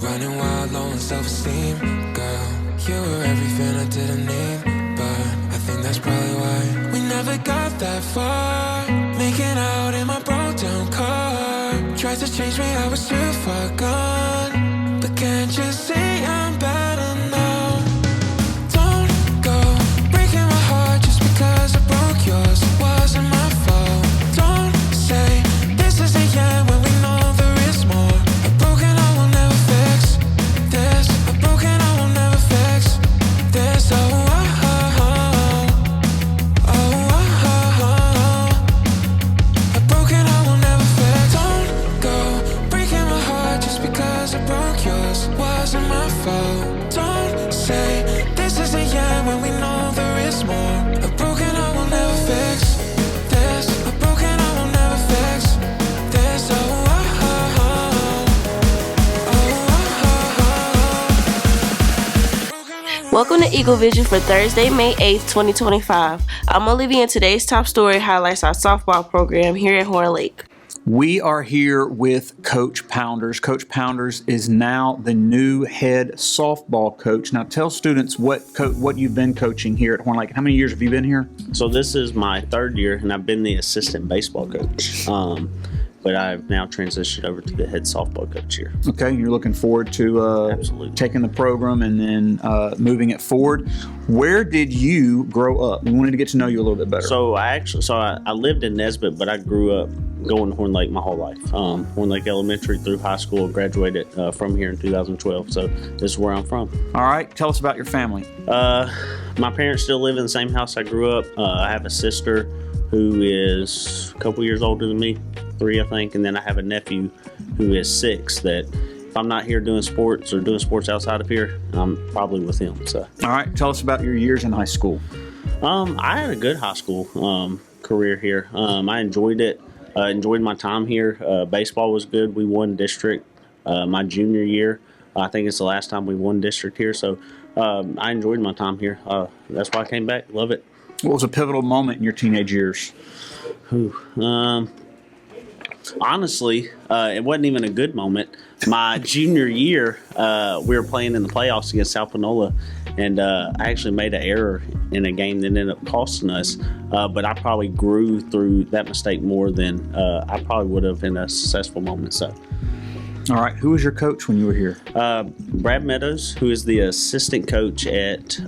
Running wild, low in self-esteem. Girl, you were everything I didn't need. But I think that's probably why we never got that far. Making out in my broke down car. Tried to change me, I was too far gone. But can't you see I'm better now? Don't go breaking my heart just because I broke yours. It wasn't my fault. Don't say this is the end when we know there is more. A broken heart will never fix this. A broken heart will never fix this. Oh, oh, oh, oh, oh, oh. A broken heart will never fix. Don't go breaking my heart just because I broke yours. It wasn't my fault. Don't say this is the end when we know there is more. A broken heart will never fix this. A broken heart will never fix this. Oh, oh, oh, oh, oh, oh. Welcome to Eagle Vision for Thursday, May 8th, 2025. I'm Olivia, and today's top story highlights our softball program here at Horn Lake. We are here with Coach Pounders. Coach Pounders is now the new head softball coach. Now tell students what you've been coaching here at Horn Lake. How many years have you been here? So this is my third year, and I've been the assistant baseball coach. But I've now transitioned over to the head softball coach here. Okay, you're looking forward to taking the program and then moving it forward. Where did you grow up? We wanted to get to know you a little bit better. So I lived in Nesbitt, but I grew up going to Horn Lake my whole life. Horn Lake Elementary through high school, graduated from here in 2012. So this is where I'm from. All right, tell us about your family. My parents still live in the same house I grew up. I have a sister who is a couple years older than me, 3 I think, and then I have a nephew who is 6 that if I'm not here doing sports or doing sports outside of here, I'm probably with him. So. All right, tell us about your years in high school. I had a good high school career here. I enjoyed it. Enjoyed my time here. Baseball was good. We won district my junior year. I think it's the last time we won district here. So I enjoyed my time here. That's why I came back. Love it. What was a pivotal moment in your teenage years? Honestly, it wasn't even a good moment. My junior year, we were playing in the playoffs against South Panola, and I actually made an error in a game that ended up costing us. But I probably grew through that mistake more than I probably would have in a successful moment. So. All right. Who was your coach when you were here? Brad Meadows, who is the assistant coach at,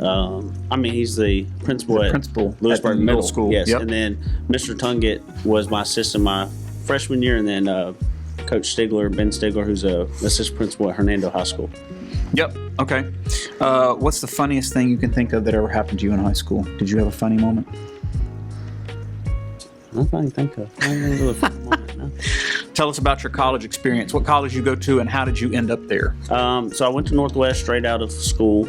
he's the principal at Lewisburg Middle School. Yes. Yep. And then Mr. Tungett was my assistant my freshman year, and then Coach Ben Stigler, who's a assistant principal at Hernando High School. Yep. Okay. What's the funniest thing you can think of that ever happened to you in high school? Did you have a funny moment? Nothing I can think of. I don't really have a funny moment, no. Tell us about your college experience. What college you go to, and how did you end up there? So I went to Northwest straight out of school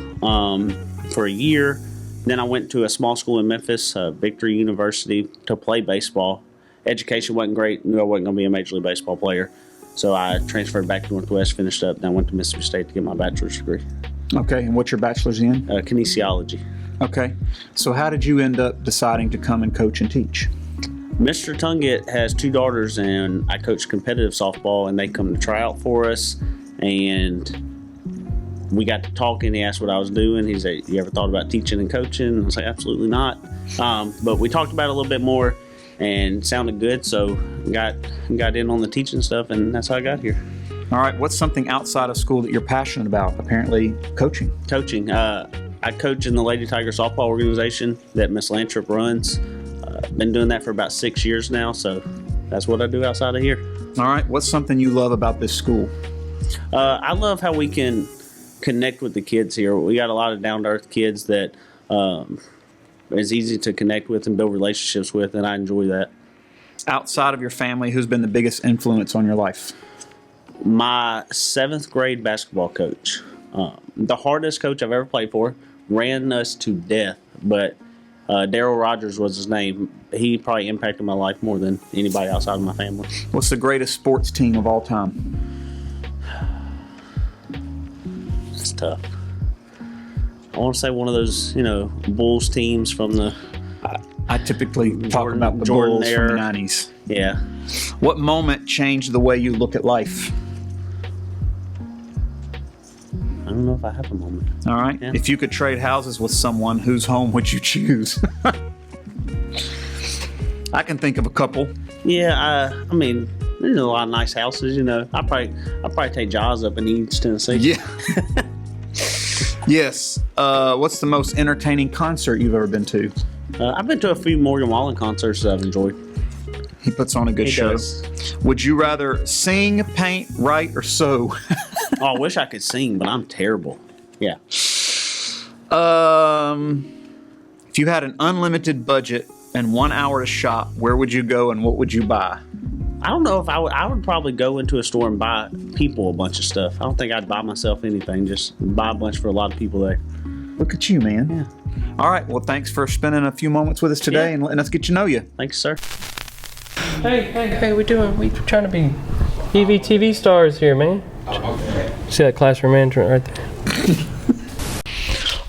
for a year. Then I went to a small school in Memphis, Victory University, to play baseball. Education wasn't great. Knew I wasn't going to be a Major League Baseball player. So I transferred back to Northwest, finished up, then went to Mississippi State to get my bachelor's degree. Okay, and what's your bachelor's in? Kinesiology. Okay, so how did you end up deciding to come and coach and teach? Mr. Tungett has 2 daughters, and I coach competitive softball, and they come to try out for us. And we got to talking. He asked what I was doing. He said, "You ever thought about teaching and coaching?" I was like, "Absolutely not." But we talked about it a little bit more, and it sounded good, so got in on the teaching stuff, and that's how I got here. All right. What's something outside of school that you're passionate about? Apparently, coaching. Coaching. I coach in the Lady Tiger softball organization that Miss Lantrip runs. Been doing that for about 6 years now, so that's what I do outside of here. All right. What's something you love about this school? I love how we can connect with the kids here. We got a lot of down-to-earth kids that is easy to connect with and build relationships with, and I enjoy that. Outside of your family, who's been the biggest influence on your life? My 7th grade basketball coach. The hardest coach I've ever played for. Ran us to death, but Daryl Rogers was his name. He probably impacted my life more than anybody outside of my family. What's the greatest sports team of all time? It's tough. I want to say one of those, Bulls teams from the... I typically talk about the Bulls from the 90s. Yeah. What moment changed the way you look at life? don't know if I have a moment. All right. Yeah. If you could trade houses with someone, whose home would you choose? I can think of a couple. Yeah, I mean, there's a lot of nice houses, you know. I'll probably take Jaws up in East Tennessee. Yeah. Yes. What's the most entertaining concert you've ever been to? I've been to a few Morgan Wallen concerts that I've enjoyed. He puts on a good He show. does. Would you rather sing, paint, write, or sew? Oh, I wish I could sing, but I'm terrible. Yeah. If you had an unlimited budget and 1 hour to shop, where would you go and what would you buy? I don't know if I would probably go into a store and buy people a bunch of stuff. I don't think I'd buy myself anything, just buy a bunch for a lot of people there. Look at you, man. Yeah. All right. Well, thanks for spending a few moments with us today Yeah. and letting us get to know you. Thanks, sir. Hey, we trying to be EVTV stars here, man. See that classroom management right there?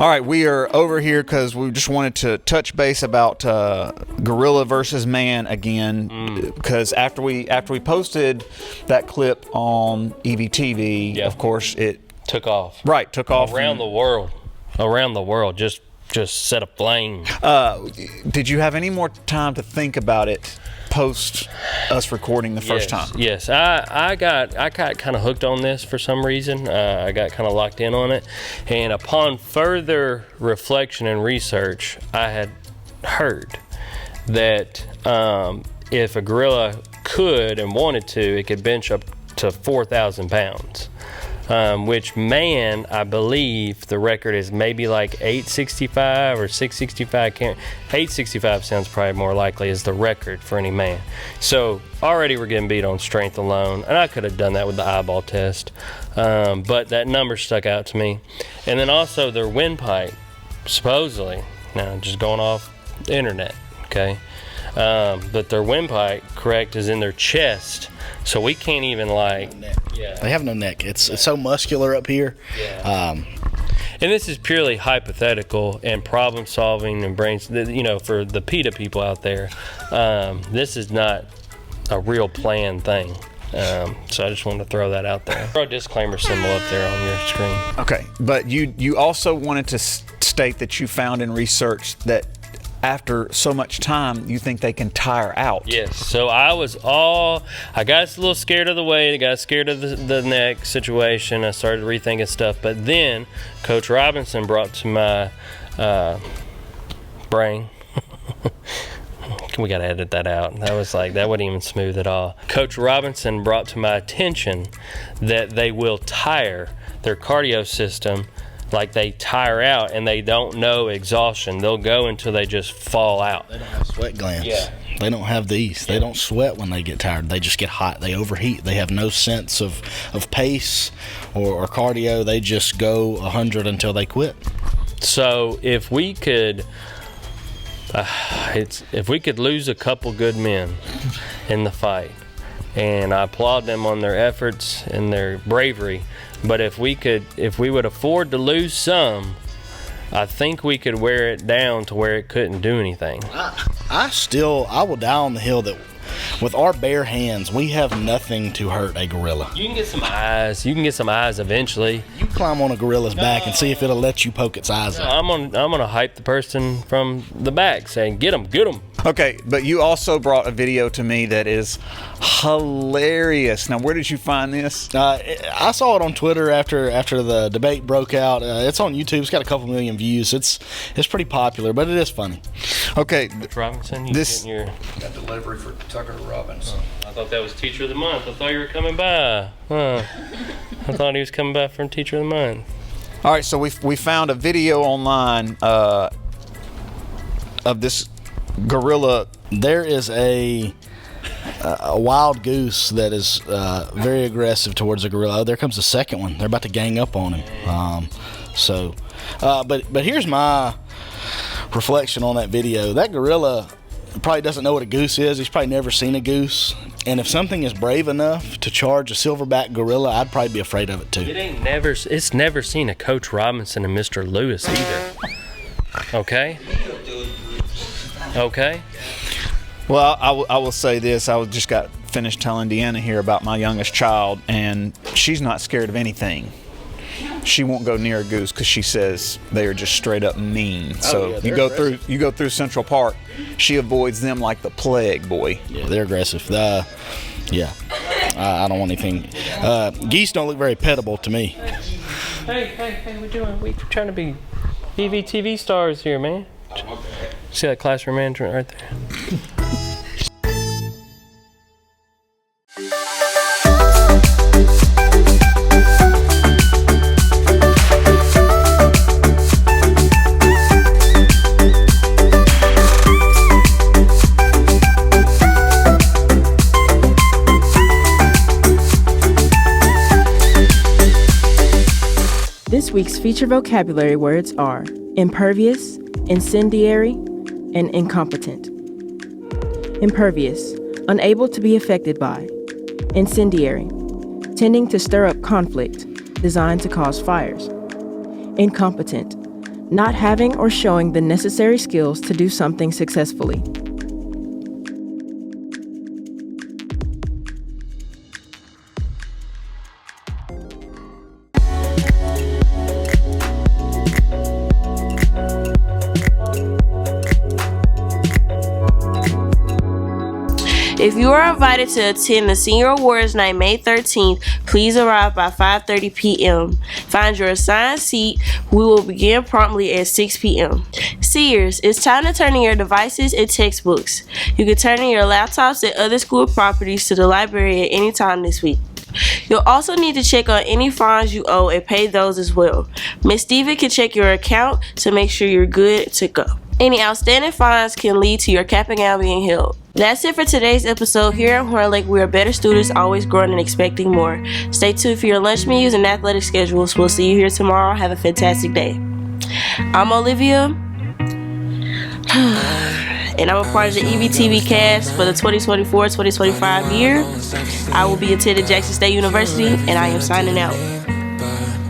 All right, we are over here because we just wanted to touch base about gorilla versus man again. Because after we posted that clip on EVTV, Yeah. of course it Took off. took off Around the world, just set aflame. Did you have any more time to think about it post us recording the first time? Yes, I got kind of hooked on this for some reason. I got kind of locked in on it, and upon further reflection and research, I had heard that if a gorilla could and wanted to, it could bench up to 4,000 pounds. Which man, I believe the record is maybe like 865 or 665. 865 sounds probably more likely is the record for any man. So already we're getting beat on strength alone, and I could have done that with the eyeball test, but that number stuck out to me. And then also their windpipe, supposedly, now just going off the internet, okay, but their windpipe, correct, is in their chest. So we can't even like, yeah. They have no neck. It's so muscular up here. Yeah. And this is purely hypothetical and problem solving and brains. You know, for the PETA people out there, this is not a real planned thing. So I just wanted to throw that out there. Throw a disclaimer symbol up there on your screen. Okay, but you also wanted to state that you found in research that after so much time, you think they can tire out. Yes. So I got a little scared of the weight. I got scared of the neck situation. I started rethinking stuff. But then Coach Robinson brought to my brain. We got to edit that out. That wasn't even smooth at all. Coach Robinson brought to my attention that they will tire their cardio system. Like they tire out and they don't know exhaustion. They'll go until they just fall out. They don't have sweat glands. Yeah. They don't have these. They don't sweat when they get tired. They just get hot. They overheat. They have no sense of pace or cardio. They just go 100 until they quit. So if we could lose a couple good men in the fight, and I applaud them on their efforts and their bravery, but if we would afford to lose some, I think we could wear it down to where it couldn't do anything. I will die on the hill that with our bare hands, we have nothing to hurt a gorilla. You can get some eyes. You can get some eyes eventually. You climb on a gorilla's back and see if it'll let you poke its eyes out. I'm gonna hype the person from the back, saying, "Get him, get him." Okay, but you also brought a video to me that is hilarious. Now, where did you find this? I saw it on Twitter after the debate broke out. It's on YouTube. It's got a couple million views. It's pretty popular, but it is funny. Okay, Coach Robinson, this- getting your... Got delivery for Tucker Robinson. I thought that was Teacher of the Month. I thought you were coming by. Huh. I thought he was coming by from Teacher of the Month. all right, so we found a video online of this gorilla. There is a wild goose that is very aggressive towards a gorilla. Oh, there comes the second one. They're about to gang up on him. But here's my reflection on that video. That gorilla probably doesn't know what a goose is. He's probably never seen a goose. And if something is brave enough to charge a silverback gorilla, I'd probably be afraid of it too. It's never seen a Coach Robinson and Mr. Lewis either. Okay? Okay? Well, I will say this. I just got finished telling Deanna here about my youngest child, and she's not scared of anything. she won't go near a goose because she says they are just straight up mean. So yeah, you go through Central Park, she avoids them like the plague, boy. Yeah, they're aggressive. Yeah, I don't want anything. Geese don't look very pettable to me. Hey, we're trying to be EVTV stars here, man. See that classroom management right there? This week's feature vocabulary words are impervious, incendiary, and incompetent. Impervious, unable to be affected by. Incendiary, tending to stir up conflict, designed to cause fires. Incompetent, not having or showing the necessary skills to do something successfully. If you are invited to attend the Senior Awards Night May 13th, please arrive by 5:30 p.m. Find your assigned seat. We will begin promptly at 6 p.m. Seers, it's time to turn in your devices and textbooks. You can turn in your laptops and other school properties to the library at any time this week. You'll also need to check on any fines you owe and pay those as well. Miss Steven can check your account to make sure you're good to go. Any outstanding fines can lead to your cap and gown being held. That's it for today's episode. Here at Horn Lake, we are better students, always growing and expecting more. Stay tuned for your lunch menus and athletic schedules. We'll see you here tomorrow. Have a fantastic day. I'm Olivia, and I'm a part of the EVTV cast for the 2024-2025 year. I will be attending Jackson State University, and I am signing out. But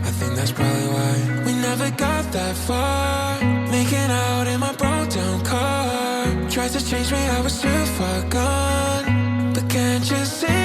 I think that's probably why we never got that far. Making out in my broke down car. Tries to change me, I was too far gone. But can't you see